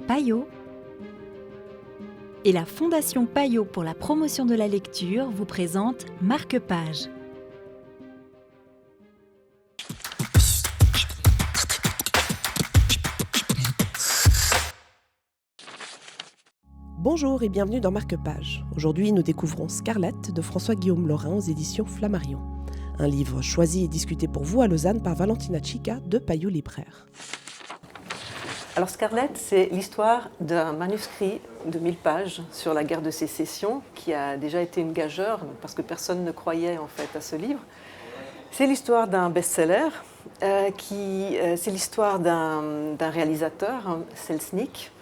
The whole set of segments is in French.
Payot et la Fondation Payot pour la promotion de la lecture vous présente Marque-Page. Bonjour et bienvenue dans Marque-Page. Aujourd'hui, nous découvrons Scarlett de François-Guillaume Laurin aux éditions Flammarion. Un livre choisi et discuté pour vous à Lausanne par Valentina Chica de Payot Libraire. Alors Scarlett, c'est l'histoire d'un manuscrit de 1000 pages sur la guerre de sécession qui a déjà été une gageure parce que personne ne croyait en fait à ce livre. C'est l'histoire d'un best-seller, c'est l'histoire d'un réalisateur, Selznick,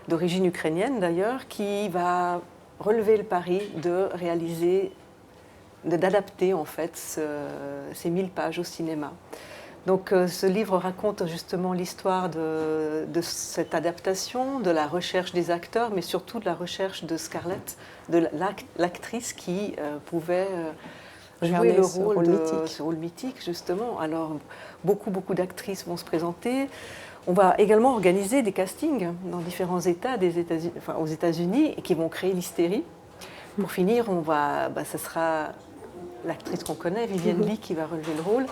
d'origine ukrainienne d'ailleurs, qui va relever le pari de réaliser, d'adapter en fait ces 1000 pages au cinéma. Donc ce livre raconte justement l'histoire de cette adaptation, de la recherche des acteurs, mais surtout de la recherche de Scarlett, de l'actrice qui pouvait jouer ce rôle mythique justement. Alors beaucoup d'actrices vont se présenter. On va également organiser des castings dans différents États aux États-Unis et qui vont créer l'hystérie. Pour finir, ce sera l'actrice qu'on connaît, Vivienne Lee, qui va relever le rôle.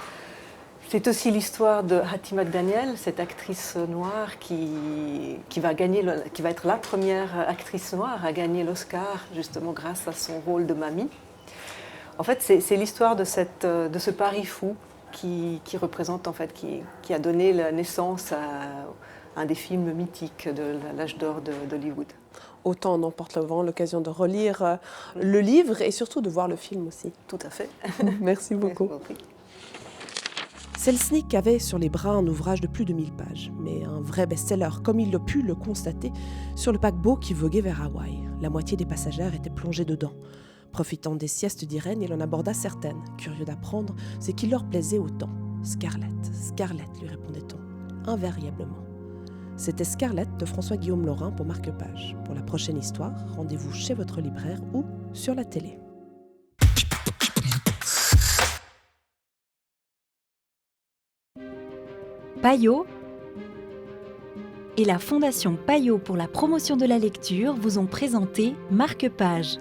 C'est aussi l'histoire de Hattie McDaniel, cette actrice noire qui va être la première actrice noire à gagner l'Oscar, justement grâce à son rôle de mamie. En fait, c'est l'histoire de ce pari fou qui représente, en fait, qui a donné la naissance à un des films mythiques de l'âge d'or d'Hollywood. Autant on emporte le vent, l'occasion de relire le livre et surtout de voir le film aussi. Tout à fait. Merci beaucoup. Selznick avait sur les bras un ouvrage de plus de 1000 pages, mais un vrai best-seller, comme il a pu le constater sur le paquebot qui voguait vers Hawaï. La moitié des passagères étaient plongés dedans. Profitant des siestes d'Irène, il en aborda certaines, curieux d'apprendre ce qui leur plaisait autant. « Scarlett, Scarlett », lui répondait-on, invariablement. C'était Scarlett de François-Guillaume Laurin pour Marque-Page. Pour la prochaine histoire, rendez-vous chez votre libraire ou sur la télé. Payot et la Fondation Payot pour la promotion de la lecture vous ont présenté Marque-Page.